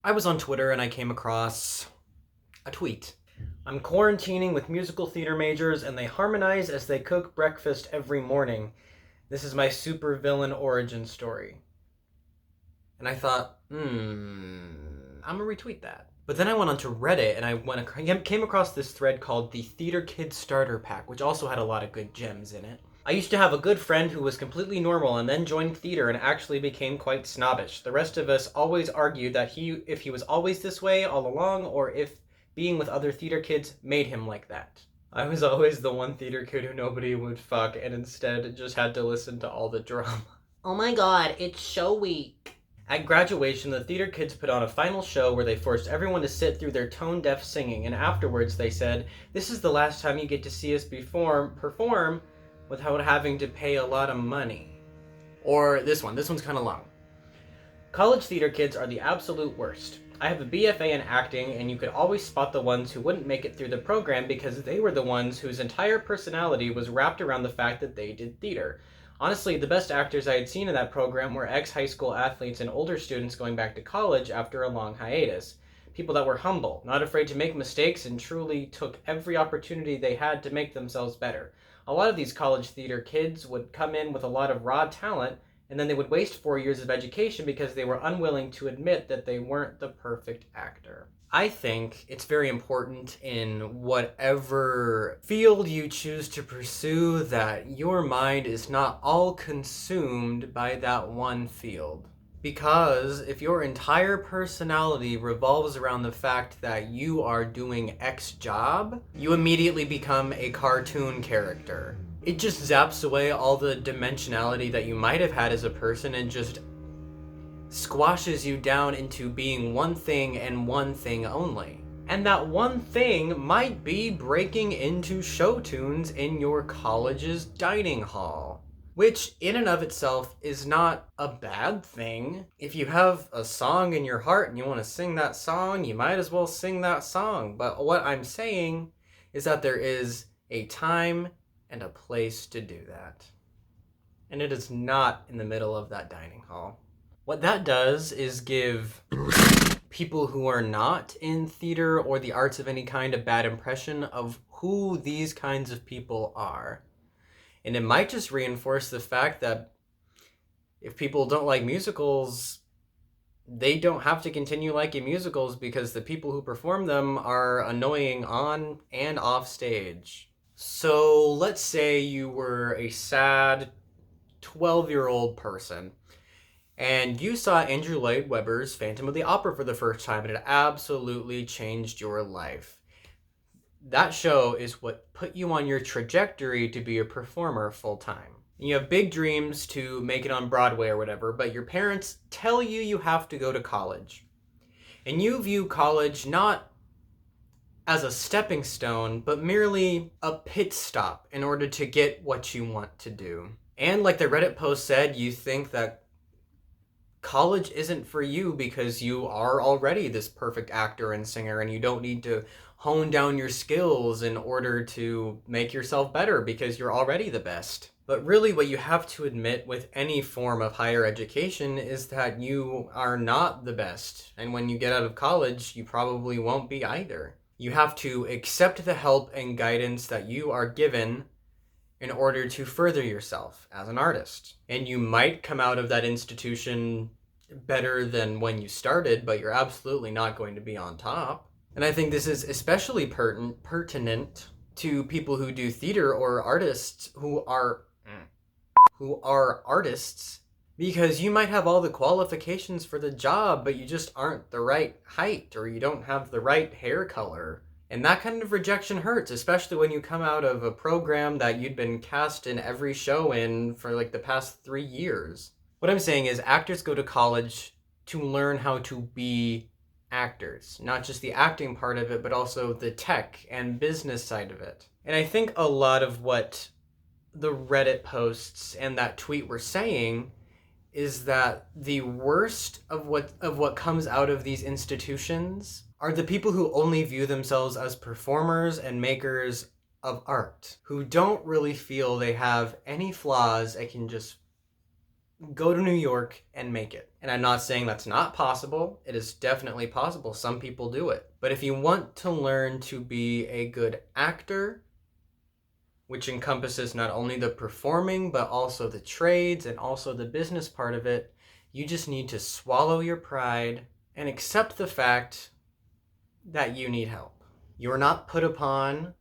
I was on Twitter and I came across a tweet. I'm quarantining with musical theater majors and they harmonize as they cook breakfast every morning. This is my supervillain origin story. And I thought, I'm gonna retweet that. But then I went onto Reddit and came across this thread called the Theater Kids Starter Pack, which also had a lot of good gems in it. I used to have a good friend who was completely normal and then joined theater and actually became quite snobbish. The rest of us always argued that if he was always this way all along, or if being with other theater kids made him like that. I was always the one theater kid who nobody would fuck and instead just had to listen to all the drama. Oh my god, it's show week. At graduation, the theater kids put on a final show where they forced everyone to sit through their tone-deaf singing, and afterwards they said, "This is the last time you get to see us perform without having to pay a lot of money." Or this one's kind of long. College theater kids are the absolute worst. I have a BFA in acting, and you could always spot the ones who wouldn't make it through the program because they were the ones whose entire personality was wrapped around the fact that they did theater. Honestly, the best actors I had seen in that program were ex-high school athletes and older students going back to college after a long hiatus. People that were humble, not afraid to make mistakes, and truly took every opportunity they had to make themselves better. A lot of these college theater kids would come in with a lot of raw talent, and then they would waste 4 years of education because they were unwilling to admit that they weren't the perfect actor. I think it's very important in whatever field you choose to pursue that your mind is not all consumed by that one field. Because if your entire personality revolves around the fact that you are doing X job, you immediately become a cartoon character. It just zaps away all the dimensionality that you might have had as a person and just squashes you down into being one thing and one thing only. And that one thing might be breaking into show tunes in your college's dining hall. Which, in and of itself, is not a bad thing. If you have a song in your heart and you want to sing that song, you might as well sing that song. But what I'm saying is that there is a time and a place to do that. And it is not in the middle of that dining hall. What that does is give people who are not in theater or the arts of any kind a bad impression of who these kinds of people are. And it might just reinforce the fact that if people don't like musicals, they don't have to continue liking musicals because the people who perform them are annoying on and off stage. So let's say you were a sad 12-year-old person and you saw Andrew Lloyd Webber's Phantom of the Opera for the first time and it absolutely changed your life. That show is what put you on your trajectory to be a performer full time. You have big dreams to make it on Broadway or whatever, but your parents tell you you have to go to college. And you view college not as a stepping stone, but merely a pit stop in order to get what you want to do. And like the Reddit post said, you think that college isn't for you because you are already this perfect actor and singer and you don't need to hone down your skills in order to make yourself better because you're already the best. But really what you have to admit with any form of higher education is that you are not the best. And when you get out of college, you probably won't be either. You have to accept the help and guidance that you are given in order to further yourself as an artist. And you might come out of that institution better than when you started, but you're absolutely not going to be on top. And I think this is especially pertinent to people who do theater or artists who are artists, because you might have all the qualifications for the job, but you just aren't the right height or you don't have the right hair color. And that kind of rejection hurts, especially when you come out of a program that you'd been cast in every show in for like the past 3 years. What I'm saying is actors go to college to learn how to be actors, not just the acting part of it, but also the tech and business side of it. And I think a lot of what the Reddit posts and that tweet were saying is that the worst of what comes out of these institutions are the people who only view themselves as performers and makers of art, who don't really feel they have any flaws and can just go to New York and make it. And I'm not saying that's not possible. It is definitely possible. Some people do it. But if you want to learn to be a good actor, which encompasses not only the performing, but also the trades and also the business part of it, you just need to swallow your pride and accept the fact that you need help. You're not put upon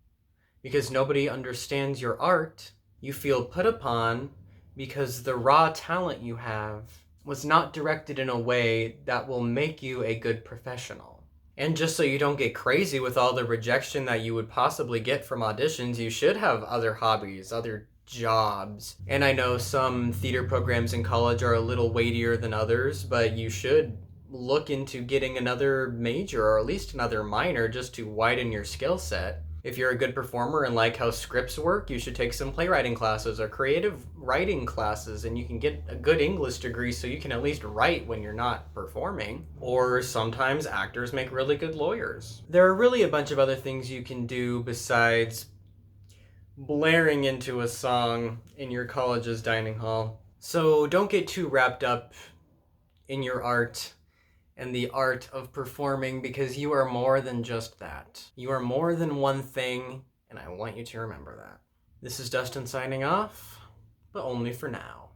because nobody understands your art. You feel put upon because the raw talent you have was not directed in a way that will make you a good professional. And just so you don't get crazy with all the rejection that you would possibly get from auditions, you should have other hobbies, other jobs. And I know some theater programs in college are a little weightier than others, but you should look into getting another major or at least another minor just to widen your skill set. If you're a good performer and like how scripts work, you should take some playwriting classes or creative writing classes, and you can get a good English degree so you can at least write when you're not performing. Or sometimes actors make really good lawyers. There are really a bunch of other things you can do besides blaring into a song in your college's dining hall. So don't get too wrapped up in your art and the art of performing, because you are more than just that. You are more than one thing, and I want you to remember that. This is Dustin signing off, but only for now.